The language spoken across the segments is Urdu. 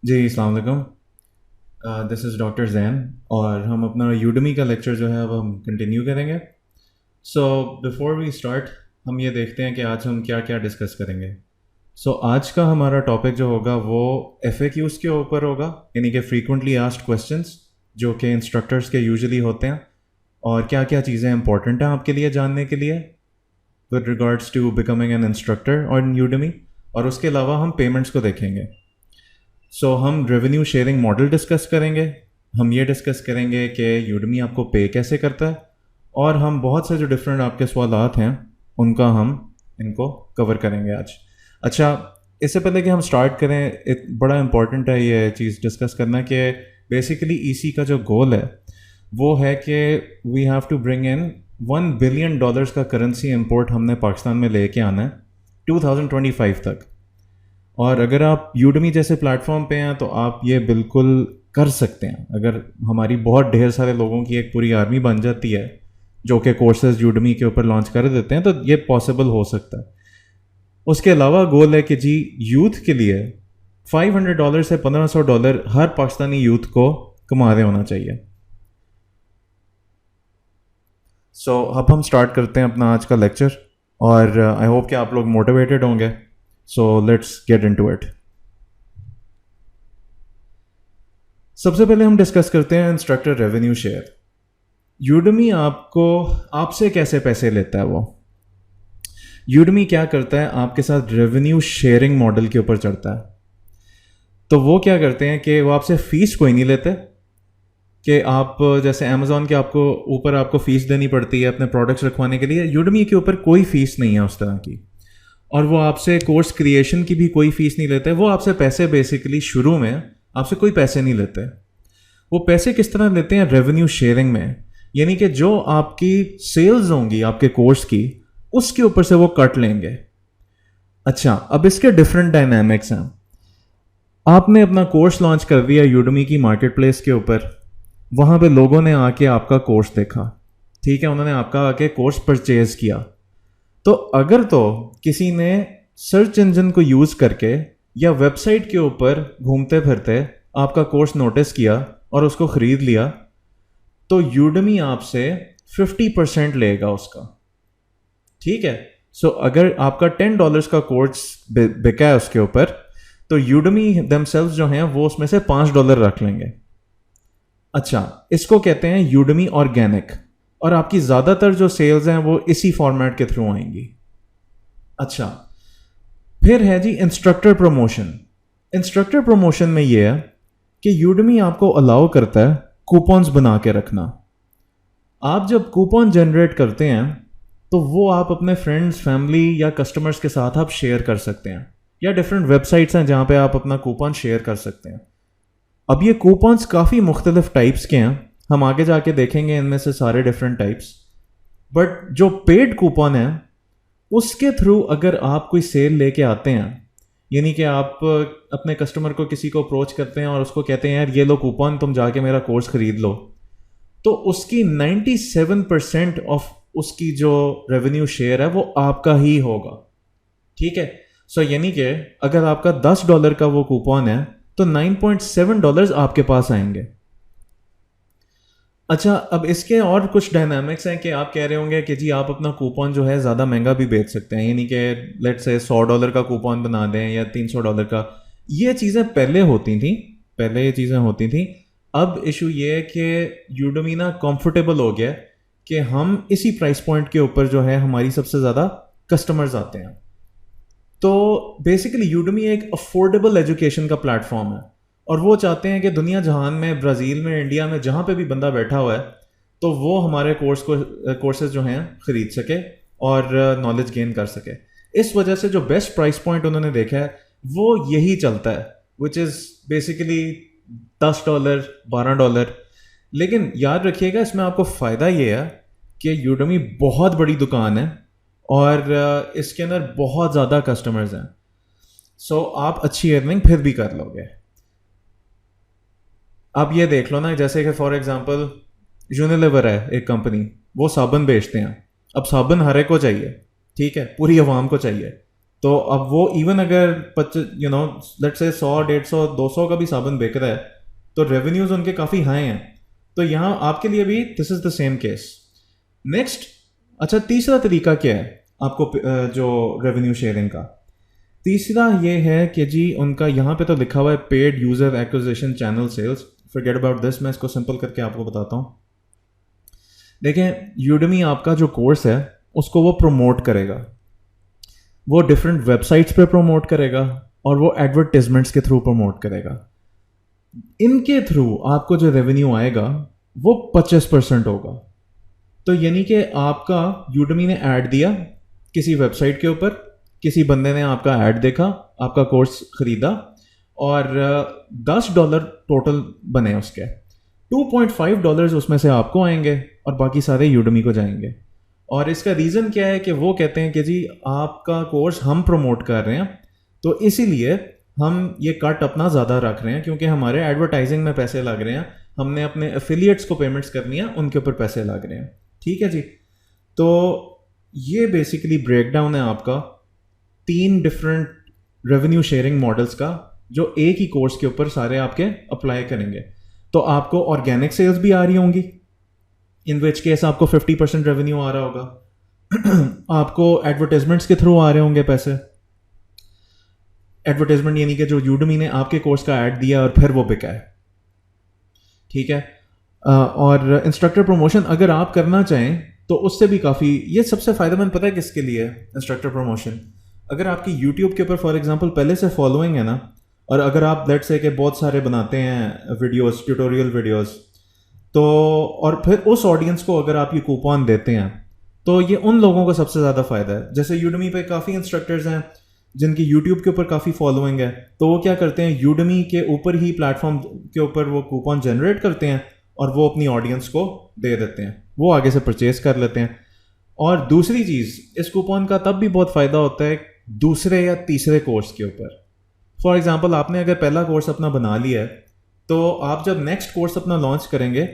جی السلام علیکم. دس از ڈاکٹر زین اور ہم اپنا یوڈمی کا لیکچر جو ہے اب ہم کنٹینیو کریں گے. سو بفور وی اسٹارٹ ہم یہ دیکھتے ہیں کہ آج ہم کیا کیا ڈسکس کریں گے. سو آج کا ہمارا ٹاپک جو ہوگا وہ ایف اے کیوز کے اوپر ہوگا، یعنی کہ فریکوینٹلی آسکڈ کویشچنس جو کہ انسٹرکٹرس کے یوزلی ہوتے ہیں، اور کیا کیا چیزیں امپورٹنٹ ہیں آپ کے لیے جاننے کے لیے with regards to becoming an instructor on Udemy. اور اس کے علاوہ ہم پیمنٹس کو دیکھیں گے. سو ہم ریونیو شیئرنگ ماڈل ڈسکس کریں گے. ہم یہ ڈسکس کریں گے کہ یوڈمی آپ کو پے کیسے کرتا ہے، اور ہم بہت سے جو ڈفرینٹ آپ کے سوالات ہیں ان کا ہم ان کو کور کریں گے آج. اچھا، اس سے پہلے کہ ہم سٹارٹ کریں، ایک بڑا امپورٹنٹ ہے یہ چیز ڈسکس کرنا کہ بیسیکلی ای سی کا جو گول ہے وہ ہے کہ we have to bring in $1 billion کا کرنسی امپورٹ ہم نے پاکستان میں لے کے آنا ہے 2025 تک. اور اگر آپ یوڈمی جیسے پلیٹ فارم پہ ہیں تو آپ یہ بالکل کر سکتے ہیں. اگر ہماری بہت ڈھیر سارے لوگوں کی ایک پوری آرمی بن جاتی ہے جو کہ کورسز یوڈمی کے اوپر لانچ کر دیتے ہیں تو یہ پاسبل ہو سکتا ہے. اس کے علاوہ گول ہے کہ جی یوتھ کے لیے $500 سے $1500 ہر پاکستانی یوتھ کو کما رہے ہونا چاہیے. سو اب ہم سٹارٹ کرتے ہیں اپنا آج کا لیکچر، اور آئی ہوپ کہ آپ لوگ موٹیویٹڈ ہوں گے. So let's get into it. سب سے پہلے ہم ڈسکس کرتے ہیں انسٹرکٹر ریونیو شیئر. یوڈمی آپ سے کیسے پیسے لیتا ہے. وہ یوڈمی کیا کرتا ہے، آپ کے ساتھ ریونیو شیئرنگ ماڈل کے اوپر چڑھتا ہے. تو وہ کیا کرتے ہیں کہ وہ آپ سے فیس کوئی نہیں لیتے، کہ آپ جیسے امیزون کے آپ کو فیس دینی پڑتی ہے اپنے پروڈکٹس رکھوانے کے لیے، یوڈمی کے اوپر کوئی فیس نہیں ہے اس طرح کی. اور وہ آپ سے کورس کریشن کی بھی کوئی فیس نہیں لیتے. وہ آپ سے پیسے بیسیکلی شروع میں آپ سے کوئی پیسے نہیں لیتے. وہ پیسے کس طرح لیتے ہیں؟ ریونیو شیئرنگ میں، یعنی کہ جو آپ کی سیلز ہوں گی آپ کے کورس کی، اس کے اوپر سے وہ کٹ لیں گے. اچھا، اب اس کے ڈفرینٹ ڈائنامکس ہیں. آپ نے اپنا کورس لانچ کر دیا یوڈمی کی مارکیٹ پلیس کے اوپر، وہاں پہ لوگوں نے آ کے آپ کا کورس دیکھا، ٹھیک ہے، انہوں نے آپ کا آ کے کورس پرچیز کیا. تو اگر تو کسی نے سرچ انجن کو یوز کر کے یا ویب سائٹ کے اوپر گھومتے پھرتے آپ کا کورس نوٹس کیا اور اس کو خرید لیا، تو یوڈمی آپ سے 50% لے گا اس کا. ٹھیک ہے. سو اگر آپ کا $10 کا کورس بکا ہے اس کے اوپر، تو یوڈمی دیم سیلز جو ہیں وہ اس میں سے $5 رکھ لیں گے. اچھا، اس کو کہتے ہیں یوڈمی آرگینک، اور آپ کی زیادہ تر جو سیلز ہیں وہ اسی فارمیٹ کے تھرو آئیں گی. اچھا، پھر ہے جی انسٹرکٹر پروموشن. انسٹرکٹر پروموشن میں یہ ہے کہ یوڈمی آپ کو الاؤ کرتا ہے کوپونز بنا کے رکھنا. آپ جب کوپون جنریٹ کرتے ہیں تو وہ آپ اپنے فرینڈز، فیملی یا کسٹمرز کے ساتھ آپ شیئر کر سکتے ہیں، یا ڈفرینٹ ویب سائٹس ہیں جہاں پہ آپ اپنا کوپون شیئر کر سکتے ہیں. اب یہ کوپونز کافی مختلف ٹائپس کے ہیں، ہم آگے جا کے دیکھیں گے ان میں سے سارے ڈفرینٹ ٹائپس. بٹ جو پیڈ کوپن ہے اس کے تھرو اگر آپ کوئی سیل لے کے آتے ہیں، یعنی کہ آپ اپنے کسٹمر کو کسی کو اپروچ کرتے ہیں اور اس کو کہتے ہیں یار یہ لو کوپن، تم جا کے میرا کورس خرید لو، تو اس کی 97% آف اس کی جو ریونیو شیئر ہے وہ آپ کا ہی ہوگا. ٹھیک ہے. سو یعنی کہ اگر آپ کا $10 کا وہ کوپن ہے تو $9.7 آپ کے پاس آئیں گے. اچھا، اب اس کے اور کچھ ڈائنامکس ہیں کہ آپ کہہ رہے ہوں گے کہ جی آپ اپنا کوپن جو ہے زیادہ مہنگا بھی بیچ سکتے ہیں، یعنی کہ لیٹ سے $100 کا کوپن بنا دیں یا $300 کا. یہ چیزیں پہلے یہ چیزیں ہوتی تھیں. اب ایشو یہ ہے کہ یوڈمی نا کمفرٹیبل ہو گیا کہ ہم اسی پرائس پوائنٹ کے اوپر جو ہے ہماری سب سے زیادہ کسٹمرز آتے ہیں. تو بیسیکلی یوڈمی ایک افورڈیبل ایجوکیشن کا پلیٹ فارم ہے، اور وہ چاہتے ہیں کہ دنیا جہان میں، برازیل میں، انڈیا میں، جہاں پہ بھی بندہ بیٹھا ہوا ہے تو وہ ہمارے کورسز جو ہیں خرید سکے اور نالج گین کر سکے. اس وجہ سے جو بیسٹ پرائس پوائنٹ انہوں نے دیکھا ہے وہ یہی چلتا ہے، وچ از بیسیکلی $10 $12. لیکن یاد رکھیے گا اس میں آپ کو فائدہ یہ ہے کہ یوڈمی بہت بڑی دکان ہے اور اس کے اندر بہت زیادہ کسٹمرز ہیں. سو آپ اچھی ارننگ پھر بھی کر لو گے. اب یہ دیکھ لو نا، جیسے کہ فار ایگزامپل یونیلیور ہے ایک کمپنی، وہ صابن بیچتے ہیں. اب صابن ہر ایک کو چاہیے، ٹھیک ہے، پوری عوام کو چاہیے. تو اب وہ ایون اگر لیٹ سے 100 150 200 کا بھی صابن بک رہا ہے تو ریونیوز ان کے کافی ہائی ہیں. تو یہاں آپ کے لیے بھی دس از دا سیم کیس. نیکسٹ, اچھا تیسرا طریقہ کیا ہے آپ کو جو ریونیو شیئرنگ کا؟ تیسرا یہ ہے کہ جی ان کا یہاں پہ تو لکھا ہوا ہے paid user acquisition channel sales. Forget about this, میں اس کو سمپل کر کے آپ کو بتاتا ہوں. دیکھیں, یوڈمی آپ کا جو کورس ہے اس کو وہ پروموٹ کرے گا, وہ ڈفرینٹ ویب سائٹس پہ پروموٹ کرے گا اور وہ ایڈورٹیزمنٹس کے تھرو پروموٹ کرے گا. ان کے تھرو آپ کو جو ریونیو آئے گا وہ 25% ہوگا. تو یعنی کہ آپ کا یوڈمی نے ایڈ دیا کسی ویب سائٹ کے اوپر, کسی بندے نے آپ کا ایڈ دیکھا, آپ کا کورس خریدا اور $10 ٹوٹل بنے اس کے. $2.5 اس میں سے آپ کو آئیں گے اور باقی سارے یوڈمی کو جائیں گے. اور اس کا ریزن کیا ہے کہ وہ کہتے ہیں کہ جی آپ کا کورس ہم پروموٹ کر رہے ہیں تو اسی لیے ہم یہ کٹ اپنا زیادہ رکھ رہے ہیں, کیونکہ ہمارے ایڈورٹائزنگ میں پیسے لگ رہے ہیں, ہم نے اپنے ایفیلیٹس کو پیمنٹس کرنی ہے, ان کے اوپر پیسے لگ رہے ہیں. ٹھیک ہے جی. تو یہ بیسیکلی بریک ڈاؤن ہے آپ کا 3 ڈفرینٹ ریونیو شیئرنگ ماڈلس کا, جو ایک ہی کورس کے اوپر سارے آپ کے اپلائی کریں گے. تو آپ کو آرگینک سیلز بھی آ رہی ہوں گی, ان وچ کیس آپ کو 50% ریونیو آ رہا ہوگا. آپ کو ایڈورٹیزمنٹس کے تھرو آ رہے ہوں گے پیسے. ایڈورٹیزمنٹ یعنی کہ جو یوڈمی نے آپ کے کورس کا ایڈ دیا اور پھر وہ بکا ہے. ٹھیک ہے. اور انسٹرکٹر پروموشن اگر آپ کرنا چاہیں تو اس سے بھی کافی, یہ سب سے فائدہ مند پتہ ہے کس کے لیے ہے انسٹرکٹر پروموشن؟ اگر آپ کی یوٹیوب کے اوپر فار ایگزامپل پہلے سے فالوئنگ ہے نا, اور اگر آپ لیٹ سے کہ بہت سارے بناتے ہیں ویڈیوز, ٹیوٹوریل ویڈیوز, تو اور پھر اس آڈینس کو اگر آپ یہ کوپن دیتے ہیں تو یہ ان لوگوں کو سب سے زیادہ فائدہ ہے. جیسے یوڈمی پہ کافی انسٹرکٹرز ہیں جن کی یوٹیوب کے اوپر کافی فالوئنگ ہے, تو وہ کیا کرتے ہیں یوڈمی کے اوپر ہی پلیٹ فارم کے اوپر وہ کوپن جنریٹ کرتے ہیں اور وہ اپنی آڈینس کو دے دیتے ہیں, وہ آگے سے پرچیز کر لیتے ہیں. اور دوسری چیز, اس کوپن کا تب بھی بہت فائدہ ہوتا ہے دوسرے یا تیسرے کورس کے اوپر. فار ایگزامپل آپ نے اگر پہلا کورس اپنا بنا لیا ہے تو آپ جب نیکسٹ کورس اپنا لانچ کریں گے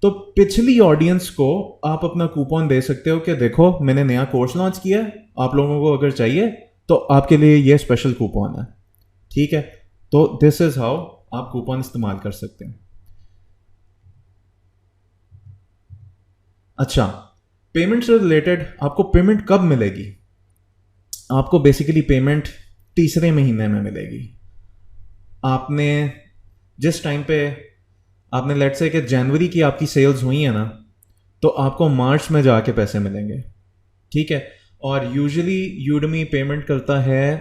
تو پچھلی آڈینس کو آپ اپنا کوپن دے سکتے ہو کہ دیکھو میں نے نیا کورس لانچ کیا ہے, آپ لوگوں کو اگر چاہیے تو آپ کے لیے یہ اسپیشل کوپن ہے. ٹھیک ہے. تو دس از ہاؤ آپ کوپن استعمال کر سکتے ہیں. اچھا, پیمنٹ سے ریلیٹڈ آپ کو پیمنٹ کب ملے گی؟ آپ کو بیسیکلی پیمنٹ تیسرے مہینے میں ملے گی. آپ نے جس ٹائم پہ آپ نے لیٹ سے کہ جنوری کی آپ کی سیلز ہوئی ہیں نا, تو آپ کو مارچ میں جا کے پیسے ملیں گے. ٹھیک ہے. اور یوزلی یوڈمی پیمنٹ کرتا ہے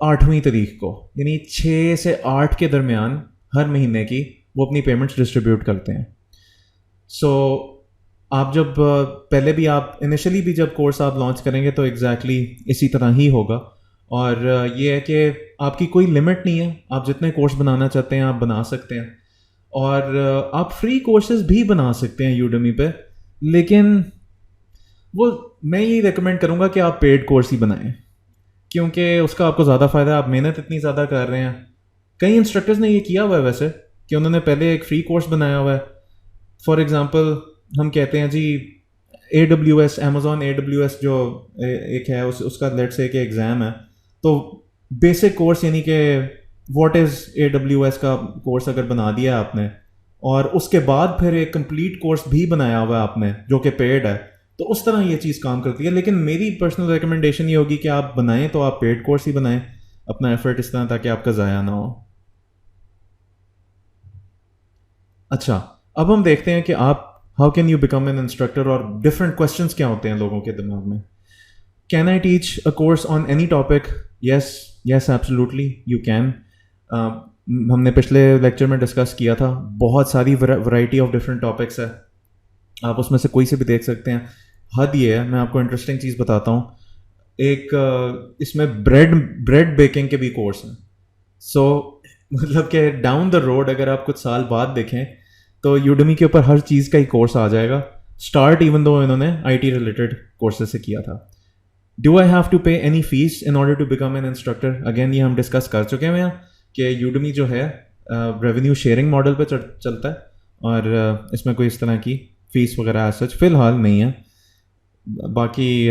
8ویں تاریخ کو, یعنی 6 سے 8 کے درمیان ہر مہینے کی وہ اپنی پیمنٹس ڈسٹریبیوٹ کرتے ہیں. سو آپ جب پہلے بھی آپ انیشلی بھی جب کورس آپ لانچ کریں گے تو ایگزیکٹلی اسی طرح ہی ہوگا. اور یہ ہے کہ آپ کی کوئی لمٹ نہیں ہے, آپ جتنے کورس بنانا چاہتے ہیں آپ بنا سکتے ہیں. اور آپ فری کورسز بھی بنا سکتے ہیں یوڈمی پہ, لیکن وہ میں یہ ریکمینڈ کروں گا کہ آپ پیڈ کورس ہی بنائیں, کیونکہ اس کا آپ کو زیادہ فائدہ ہے. آپ محنت اتنی زیادہ کر رہے ہیں. کئی انسٹرکٹرز نے یہ کیا ہوا ہے ویسے کہ انہوں نے پہلے ایک فری کورس بنایا ہوا ہے. فار ایگزامپل ہم کہتے ہیں جی AWS, Amazon AWS جو ایک ہے اس کا لیٹ سے کہ ایگزام ہے, تو بیسک کورس یعنی کہ واٹ از AWS کا کورس اگر بنا دیا آپ نے, اور اس کے بعد پھر ایک کمپلیٹ کورس بھی بنایا ہوا ہے آپ نے جو کہ پیڈ ہے, تو اس طرح یہ چیز کام کرتی ہے. لیکن میری پرسنل ریکمنڈیشن یہ ہوگی کہ آپ بنائیں تو آپ پیڈ کورس ہی بنائیں اپنا ایفرٹ اس طرح تاکہ آپ کا ضائع نہ ہو. اچھا, اب ہم دیکھتے ہیں کہ آپ how can you become an instructor, اور ڈفرینٹ کوشچنس کیا ہوتے ہیں لوگوں کے دماغ میں. Can I teach a course on any topic? Yes absolutely you can. ہم نے پچھلے لیکچر میں ڈسکس کیا تھا, بہت ساری ورائٹی آف ڈفرینٹ ٹاپکس ہے, آپ اس میں سے کوئی سے بھی دیکھ سکتے ہیں. حد یہ ہے, میں آپ کو انٹرسٹنگ چیز بتاتا ہوں, ایک اس میں بریڈ بیکنگ کے بھی کورس ہیں. سو مطلب کہ ڈاؤن دا روڈ اگر آپ کچھ سال بعد دیکھیں تو یوڈمی کے اوپر ہر چیز کا ہی کورس آ جائے گا. اسٹارٹ ایون دو انہوں نے IT ریلیٹڈ کورسز سے کیا تھا. Do I have to pay any fees in order to become an instructor? Again یہ ہم ڈسکس کر چکے ہیں کہ یوڈمی جو ہے ریونیو شیئرنگ ماڈل پہ چلتا ہے, اور اس میں کوئی اس طرح کی فیس وغیرہ ایز سچ فی الحال نہیں ہے. باقی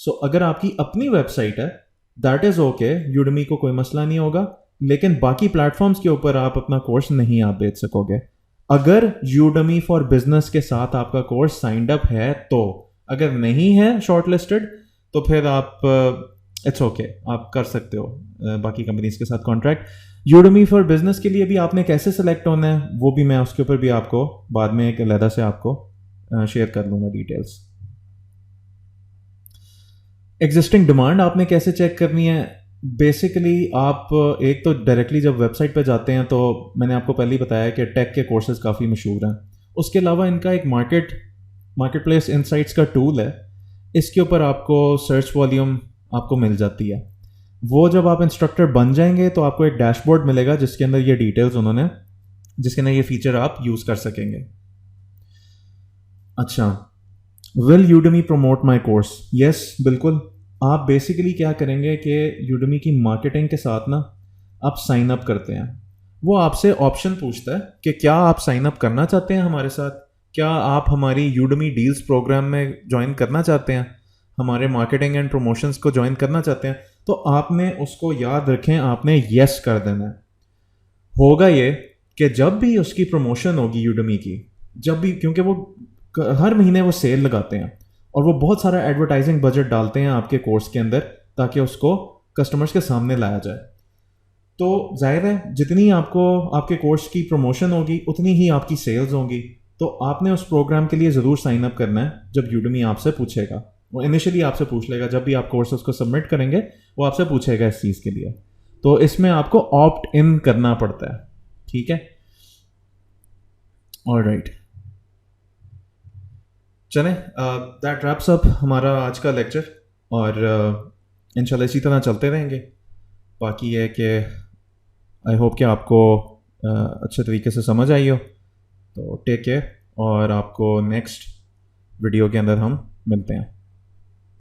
سو اگر آپ کی اپنی ویب سائٹ ہے دیٹ از اوکے, یوڈمی کو کوئی مسئلہ نہیں ہوگا, لیکن باقی پلیٹ فارمس کے اوپر آپ اپنا کورس نہیں آپ بیچ سکو گے. اگر یوڈمی فار بزنس کے ساتھ آپ کا کورس سائنڈ اپ ہے تو, اگر نہیں ہے شارٹ لسٹڈ تو پھر آپ اٹس اوکے, آپ کر سکتے ہو باقی کمپنیز کے ساتھ کانٹریکٹ. یوڈمی فار بزنس کے لیے بھی آپ نے کیسے سلیکٹ ہونا ہے وہ بھی میں اس کے اوپر بھی آپ کو بعد میں ایک علیحدہ سے آپ کو شیئر کر لوں گا ڈیٹیلس. ایگزسٹنگ ڈیمانڈ آپ نے کیسے چیک کرنی ہے؟ بیسیکلی آپ ایک تو ڈائریکٹلی جب ویب سائٹ پہ جاتے ہیں تو میں نے آپ کو پہلے ہی بتایا کہ ٹیک کے کورسز کافی مشہور ہیں. اس کے علاوہ ان کا ایک مارکیٹ پلیس انسائٹس کا ٹول ہے, اس کے اوپر آپ کو سرچ والیوم آپ کو مل جاتی ہے. وہ جب آپ انسٹرکٹر بن جائیں گے تو آپ کو ایک ڈیش بورڈ ملے گا جس کے اندر یہ ڈیٹیلز انہوں نے, جس کے اندر یہ فیچر آپ یوز کر سکیں گے. اچھا, ول یوڈمی پروموٹ مائی کورس؟ یس بالکل. آپ بیسیکلی کیا کریں گے کہ یوڈمی کی مارکیٹنگ کے ساتھ نا آپ سائن اپ کرتے ہیں. وہ آپ سے آپشن پوچھتا ہے کہ کیا آپ سائن اپ کرنا چاہتے ہیں ہمارے ساتھ, کیا آپ ہماری یوڈمی ڈیلز پروگرام میں جوائن کرنا چاہتے ہیں, ہمارے مارکیٹنگ اینڈ پروموشنز کو جوائن کرنا چاہتے ہیں. تو آپ نے اس کو یاد رکھیں, آپ نے یس کر دینا ہے. ہوگا یہ کہ جب بھی اس کی پروموشن ہوگی یوڈمی کی, جب بھی, کیونکہ وہ ہر مہینے وہ سیل لگاتے ہیں اور وہ بہت سارا ایڈورٹائزنگ بجٹ ڈالتے ہیں آپ کے کورس کے اندر تاکہ اس کو کسٹمرز کے سامنے لایا جائے. تو ظاہر ہے جتنی آپ کو آپ کے کورس کی پروموشن ہوگی اتنی ہی آپ کی سیلز ہوں گی. تو آپ نے اس پروگرام کے لیے ضرور سائن اپ کرنا ہے جب یوڈمی آپ سے پوچھے گا. وہ انیشلی آپ سے پوچھ لے گا, جب بھی آپ کورسز کو سبمٹ کریں گے وہ آپ سے پوچھے گا اس چیز کے لیے. تو اس میں آپ کو آپٹ ان کرنا پڑتا ہے. ٹھیک ہے, آلرائٹ. چلیں, دیٹ ریپس اپ ہمارا آج کا لیکچر, اور انشاءاللہ اسی طرح چلتے رہیں گے. باقی یہ کہ آئی ہوپ کہ آپ کو اچھے طریقے سے سمجھ آئی ہو. تو ٹیک کیئر, اور آپ کو نیکسٹ ویڈیو کے اندر ہم ملتے ہیں.